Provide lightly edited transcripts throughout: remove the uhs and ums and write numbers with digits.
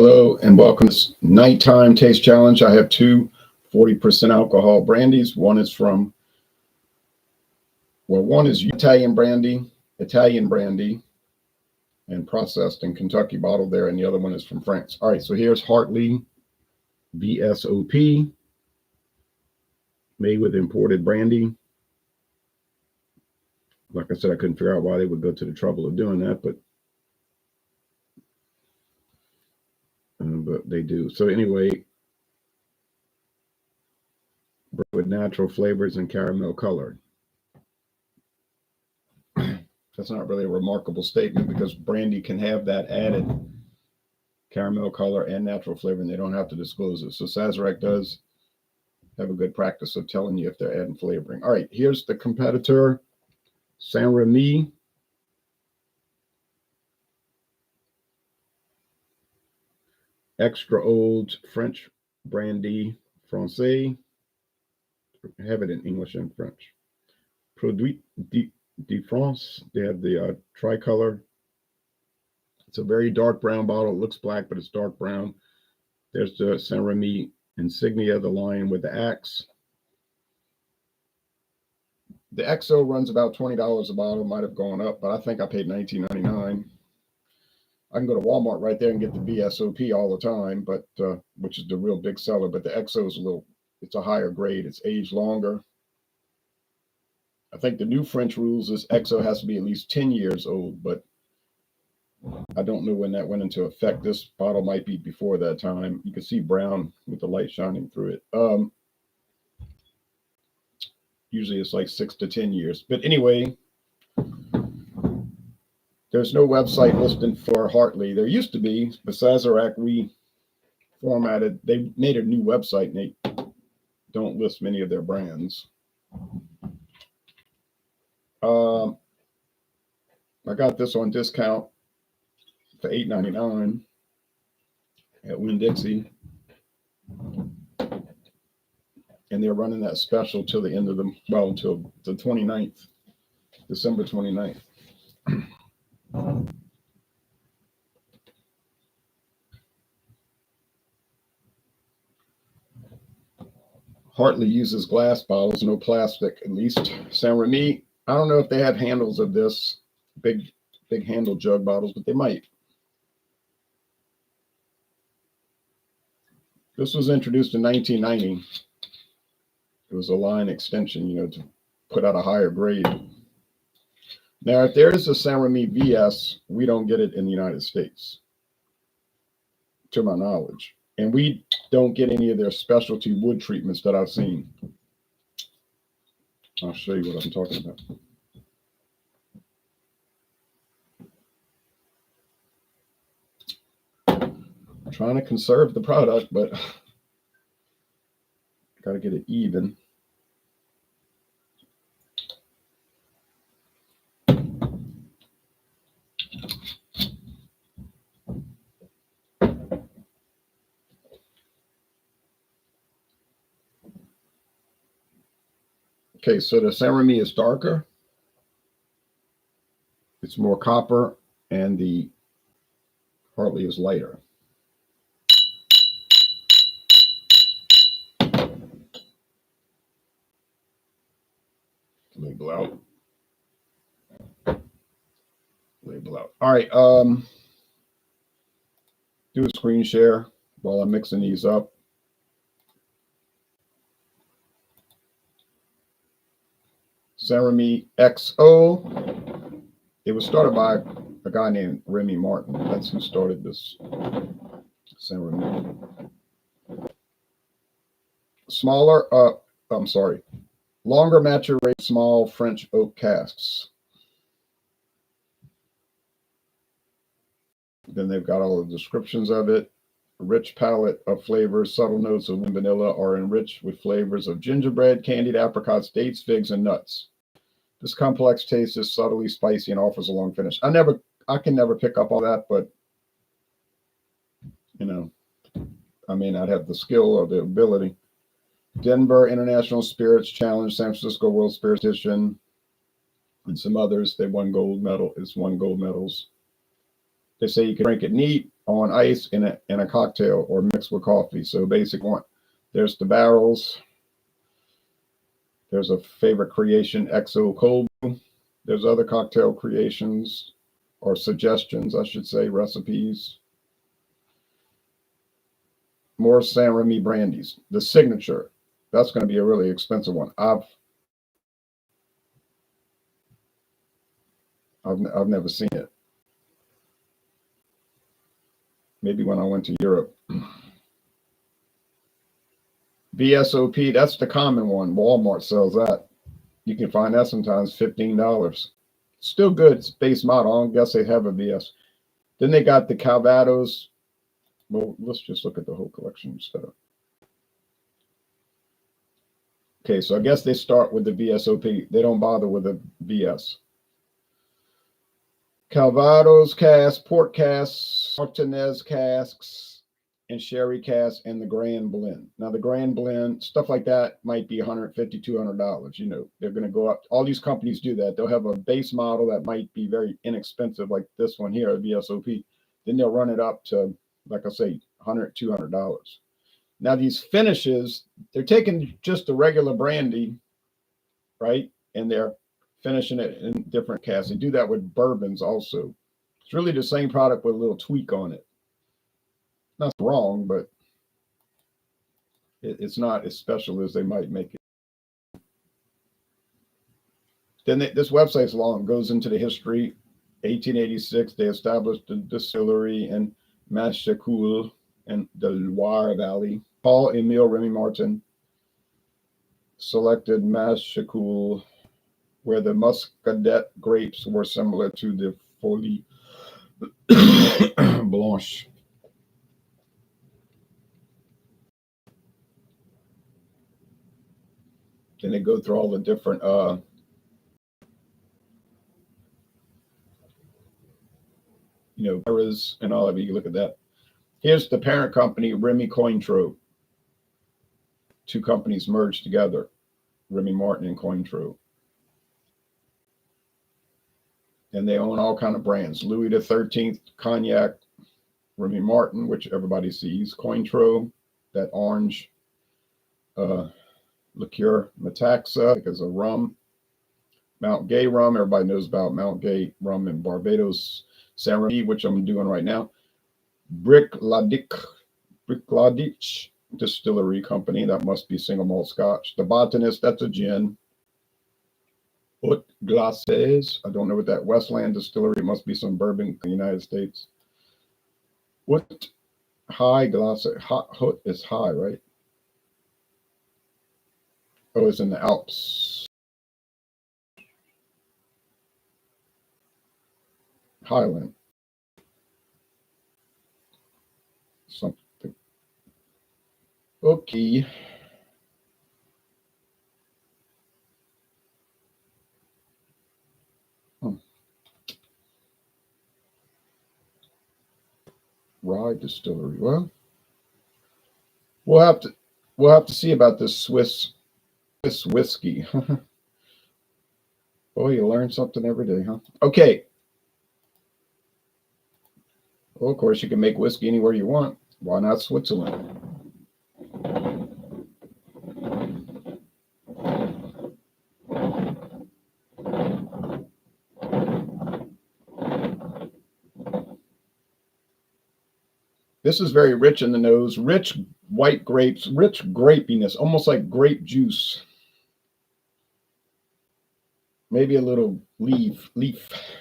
Hello and welcome to this nighttime taste challenge. I have two 40% alcohol brandies. One is Italian brandy, and processed in Kentucky, bottled there, and the other one is from France. All right, so here's Hartley V.S.O.P, made with imported brandy. Like I said, I couldn't figure out why they would go to the trouble of doing that, but they do. So anyway, with natural flavors and caramel color. That's not really a remarkable statement because brandy can have that added caramel color and natural flavor, and they don't have to disclose it. So Sazerac does have a good practice of telling you if they're adding flavoring. All right, here's the competitor, St-Rémy extra old French brandy français. I have it in English and French. Produit de France. They have the tricolor. It's a very dark brown bottle. It looks black, but it's dark brown. There's the St-Rémy insignia, the lion with the axe. The XO runs about $20 a bottle. Might have gone up, but I think I paid $19.99. I can go to Walmart right there and get the V.S.O.P all the time, but which is the real big seller. But the XO is it's a higher grade. It's aged longer. I think the new French rules is XO has to be at least 10 years old, but I don't know when that went into effect. This bottle might be before that time. You can see brown with the light shining through it. Usually it's like 6 to 10 years. But anyway, there's no website listing for Hartley. There used to be, but Sazerac they made a new website and they don't list many of their brands. I got this on discount for $8.99 at Winn-Dixie. And they're running that special till the end of until the 29th, December 29th. Hartley uses glass bottles, no plastic, at least. St-Rémy, I don't know if they have handles of this, big handle jug bottles, but they might. This was introduced in 1990. It was a line extension, to put out a higher grade. Now, if there is a St-Rémy VS, we don't get it in the United States, to my knowledge. And we don't get any of their specialty wood treatments that I've seen. I'll show you what I'm talking about. I'm trying to conserve the product, but got to get it even. Okay, so the St-Rémy is darker. It's more copper, and the Hartley is lighter. Label out. Label out. All right. Do a screen share while I'm mixing these up. St-Rémy XO. It was started by a guy named Remy Martin. That's who started this St-Rémy. Longer maturation, small French oak casks. Then they've got all the descriptions of it. A rich palette of flavors, subtle notes of vanilla are enriched with flavors of gingerbread, candied apricots, dates, figs, and nuts. This complex taste is subtly spicy and offers a long finish. I can never pick up all that, but I may not have the skill or the ability. Denver International Spirits Challenge, San Francisco World Spirits Edition, and some others. They won gold medal. It's won gold medals. They say you can drink it neat, on ice in a cocktail or mixed with coffee. So basic one. There's the barrels. There's a favorite creation, XO cold brew. There's other cocktail creations or suggestions, I should say, recipes. More St-Rémy brandies. The signature. That's going to be a really expensive one. I've never seen it. Maybe when I went to Europe. V.S.O.P, that's the common one. Walmart sells that. You can find that sometimes $15. Still good. It's base model. I don't guess they have a VS. Then they got the Calvados. Well, let's just look at the whole collection instead of. Okay, so I guess they start with the V.S.O.P. They don't bother with the VS. Calvados casks, port casks, Martinez casks, and sherry casks, and the Grand Blend. Now, the Grand Blend, stuff like that might be $150, $200. You know, they're going to go up. All these companies do that. They'll have a base model that might be very inexpensive, like this one here, V.S.O.P. Then they'll run it up to, like I say, $100, $200. Now, these finishes, they're taking just a regular brandy, right? And they're finishing it in different casks. They do that with bourbons also. It's really the same product with a little tweak on it. Not wrong, but it's not as special as they might make it. Then this website's long, goes into the history. 1886, they established the distillery in Machecoul in the Loire Valley. Paul Emile Remy Martin selected Machecoul, where the Muscadet grapes were similar to the Folie Blanche. Then they go through all the different eras and all of it. You look at that. Here's the parent company, Rémy-Cointreau. Two companies merged together, Rémy Martin and Cointreau. And they own all kind of brands. Louis XIII cognac, Rémy Martin, which everybody sees. Cointreau, that orange liqueur. Metaxa is a rum. Mount Gay rum, everybody knows about Mount Gay rum in Barbados. St-Rémy, which I'm doing right now. Brick-Ladic Distillery Company, that must be single malt scotch. The Botanist, that's a gin. Haute Glaces, I don't know what that. Westland Distillery, it must be some bourbon in the United States. What high glace? Haute is high, right? Oh, it's in the Alps. Highland. Something. Okay. Rye Distillery. Well, we'll have to see about this Swiss whiskey. Boy, you learn something every day, huh? Okay. Well, of course, you can make whiskey anywhere you want. Why not Switzerland? This is very rich in the nose. Rich white grapes, rich grapiness, almost like grape juice. Maybe a little leaf,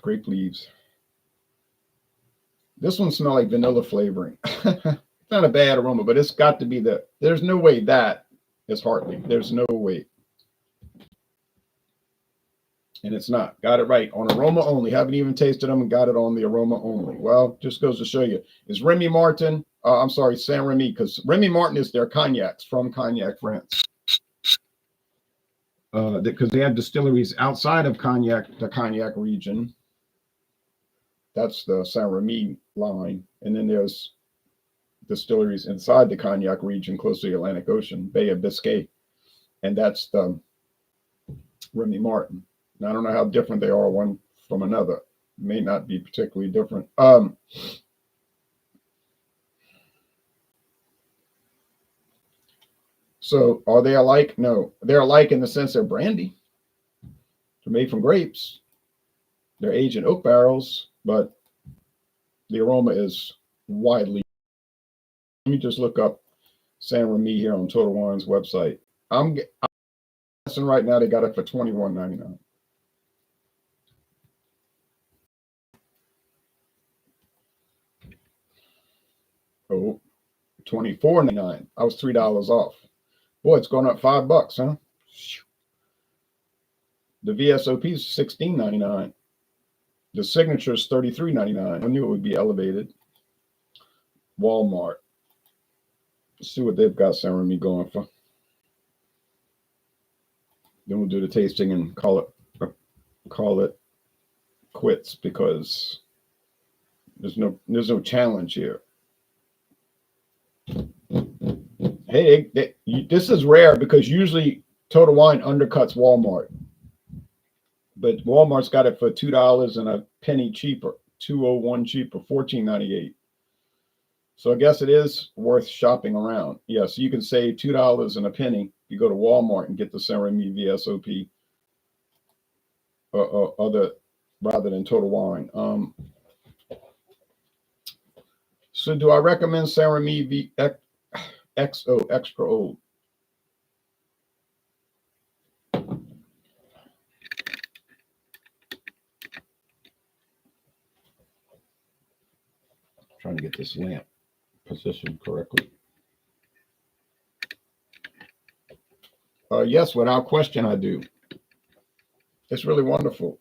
grape leaves. This one smells like vanilla flavoring. It's not a bad aroma, but it's got to be there's no way that is Hartley. There's no way. And it's not. Got it right. On aroma only. Haven't even tasted them and got it on the aroma only. Well, just goes to show you. Is Rémy Martin, I'm sorry, St-Rémy, because Rémy Martin is their cognacs from Cognac, France. Because they have distilleries outside of Cognac, the Cognac region. That's the St-Rémy line. And then there's distilleries inside the Cognac region, close to the Atlantic Ocean, Bay of Biscay. And that's the Rémy Martin. Now, I don't know how different they are one from another. May not be particularly different. So are they alike? No, they're alike in the sense they're brandy. They're made from grapes. They're aged in oak barrels, but the aroma is widely. Let me just look up St-Rémy here on Total Wine's website. I'm guessing right now they got it for $21.99. Oh, $24.99. I was $3 off. Boy, it's going up $5, huh? The V.S.O.P is $16.99. The signature is $33.99. I knew it would be elevated. Walmart. Let's see what they've got St-Rémy going for. Then we'll do the tasting and call it quits because there's no challenge here. Hey, this is rare because usually Total Wine undercuts Walmart, but Walmart's got it for $2 and a penny cheaper, 201 cheaper, $14.98. So I guess it is worth shopping around. Yeah, so you can save $2 and a penny. You go to Walmart and get the St-Rémy V.S.O.P. Other rather than Total Wine. So do I recommend St-Rémy XO extra old? Trying to get this lamp positioned correctly. Yes, without question, I do. It's really wonderful.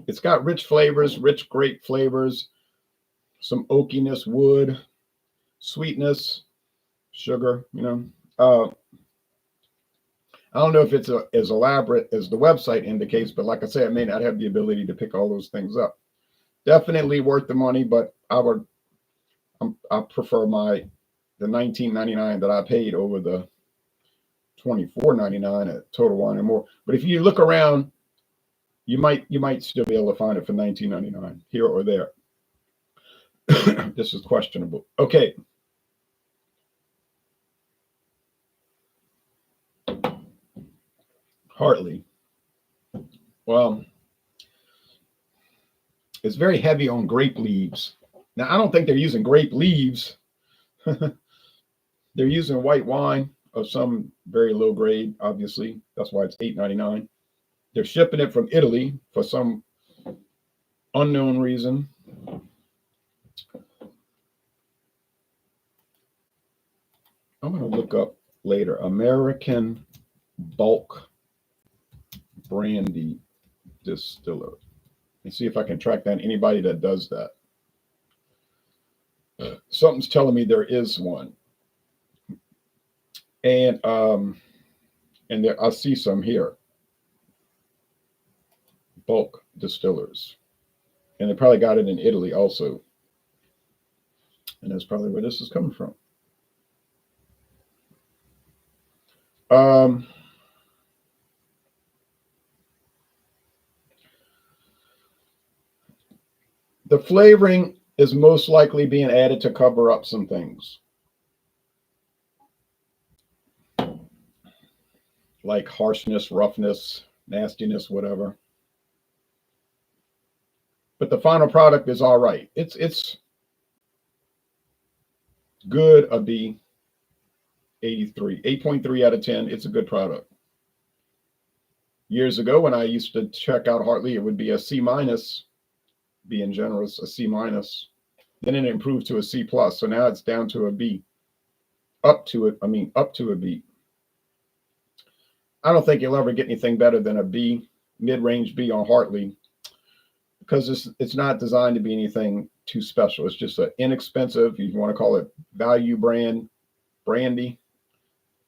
It's got rich flavors, rich grape flavors, some oakiness, wood, sweetness, sugar. I don't know if it's as elaborate as the website indicates, but like I say, I may not have the ability to pick all those things up. Definitely worth the money, but I prefer the $19.99 that I paid over the $24.99 at Total Wine and More. But if you look around, you might still be able to find it for $19.99 here or there. This is questionable. Okay. Hartley. Well, it's very heavy on grape leaves. Now, I don't think they're using grape leaves. They're using white wine of some very low grade, obviously. That's why it's $8.99. They're shipping it from Italy for some unknown reason. I'm going to look up later. American bulk brandy distiller. And see if I can track down anybody that does that. Something's telling me there is one. And there I see some here. Bulk distillers. And they probably got it in Italy also. And that's probably where this is coming from. The flavoring is most likely being added to cover up some things. Like harshness, roughness, nastiness, whatever. But the final product is all right. It's good, a B, 83, 8.3 out of 10. It's a good product. Years ago, when I used to check out Hartley, it would be a C minus, being generous, a C minus. Then it improved to a C plus. So now it's down to a B. Up to a B. I don't think you'll ever get anything better than a B, mid-range B on Hartley, because it's not designed to be anything too special. It's just an inexpensive, you want to call it value brandy,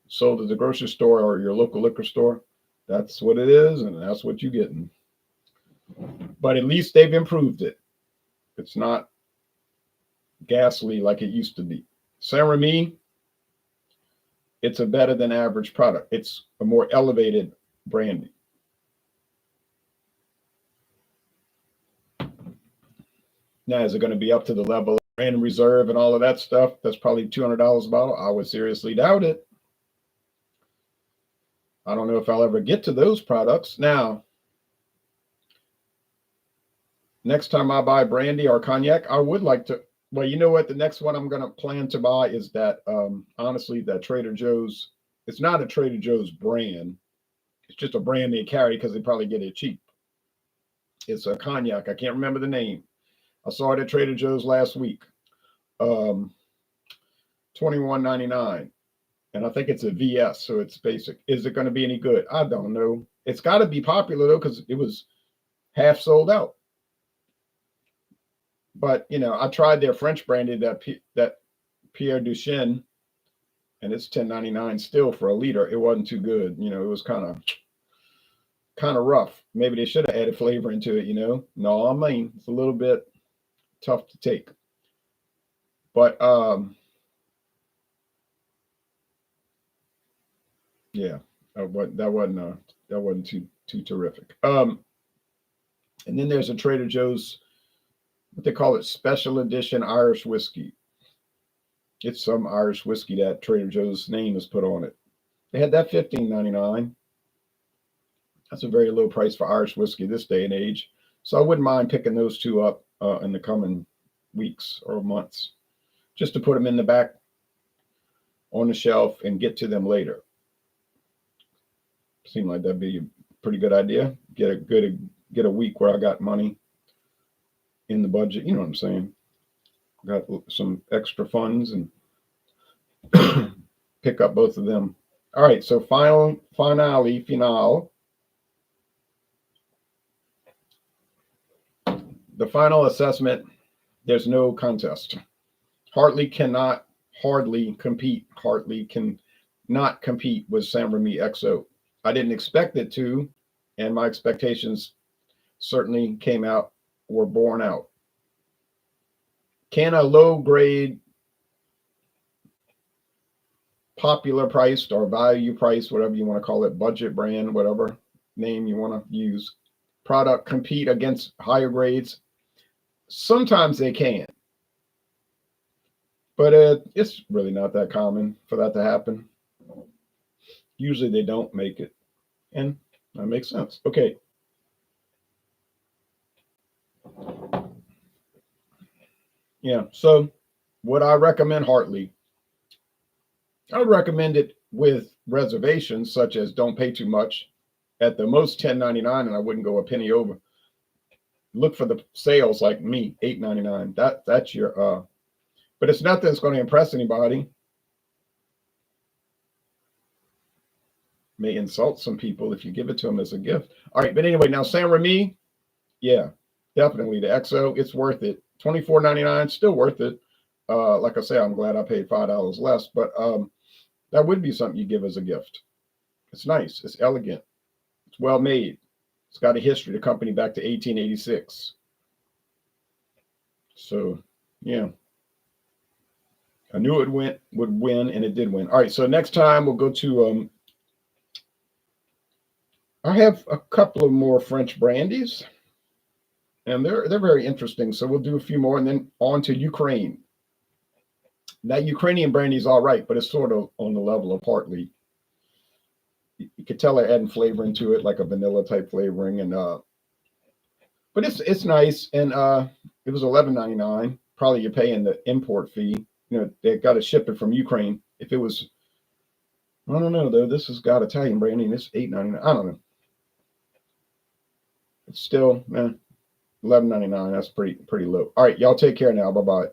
sold at the grocery store or your local liquor store. That's what it is, and that's what you're getting. But at least they've improved it. It's not ghastly like it used to be. St-Rémy, it's a better than average product. It's a more elevated brandy. Now, is it going to be up to the level of Grand Reserve and all of that stuff? That's probably $200 a bottle. I would seriously doubt it. I don't know if I'll ever get to those products. Now, next time I buy brandy or cognac, I would like to. Well, you know what? The next one I'm going to plan to buy is that, honestly, that Trader Joe's. It's not a Trader Joe's brand. It's just a brand they carry because they probably get it cheap. It's a cognac. I can't remember the name. I saw it at Trader Joe's last week. $21.99. And I think it's a VS, so it's basic. Is it going to be any good? I don't know. It's got to be popular, though, because it was half sold out. But, you know, I tried their French brandy, that Pierre Duchesne, and it's $10.99 still for a liter. It wasn't too good. You know, it was kind of rough. Maybe they should have added flavor into it, you know. No, I mean, it's a little bit tough to take. But yeah, that wasn't too terrific. And then there's a Trader Joe's, what they call it, special edition Irish whiskey. It's some Irish whiskey that Trader Joe's name is put on it. They had that $15.99. That's a very low price for Irish whiskey this day and age. So I wouldn't mind picking those two up in the coming weeks or months, just to put them in the back on the shelf and get to them later. Seemed like that'd be a pretty good idea. Get a week where I got money in the budget. You know what I'm saying? Got some extra funds and pick up both of them. All right. So final. The final assessment. There's no contest. Hartley cannot hardly compete. Hartley can not compete with St-Rémy XO. I didn't expect it to, and my expectations certainly were borne out. Can a low grade, popular priced or value priced, whatever you want to call it, budget brand, whatever name you want to use, product compete against higher grades? Sometimes they can, but it's really not that common for that to happen. Usually they don't make it, and that makes sense. Okay. Yeah, so would I recommend Hartley? I would recommend it with reservations, such as don't pay too much. At the most $10.99, and I wouldn't go a penny over. Look for the sales like me, $8.99. That's your but it's nothing that's going to impress anybody. May insult some people if you give it to them as a gift. All right, but anyway, now St-Rémy, yeah, definitely the XO, it's worth it. $24.99, still worth it. Like I say, I'm glad I paid $5 less, but that would be something you give as a gift. It's nice, it's elegant, it's well made. It's got a history, the company back to 1886. So, yeah. I knew it would win, and it did win. All right, so next time we'll go to I have a couple of more French brandies, and they're very interesting. So we'll do a few more, and then on to Ukraine. That Ukrainian brandy is all right, but it's sort of on the level of Hartley. You could tell they're adding flavor into it, like a vanilla type flavoring, and but it's nice. And it was $11.99. Probably you're paying the import fee. You know, they got to ship it from Ukraine. If it was, I don't know though. This has got Italian brandy, and it's $8.99. I don't know. It's still, $11.99. That's pretty low. All right, y'all take care now. Bye bye.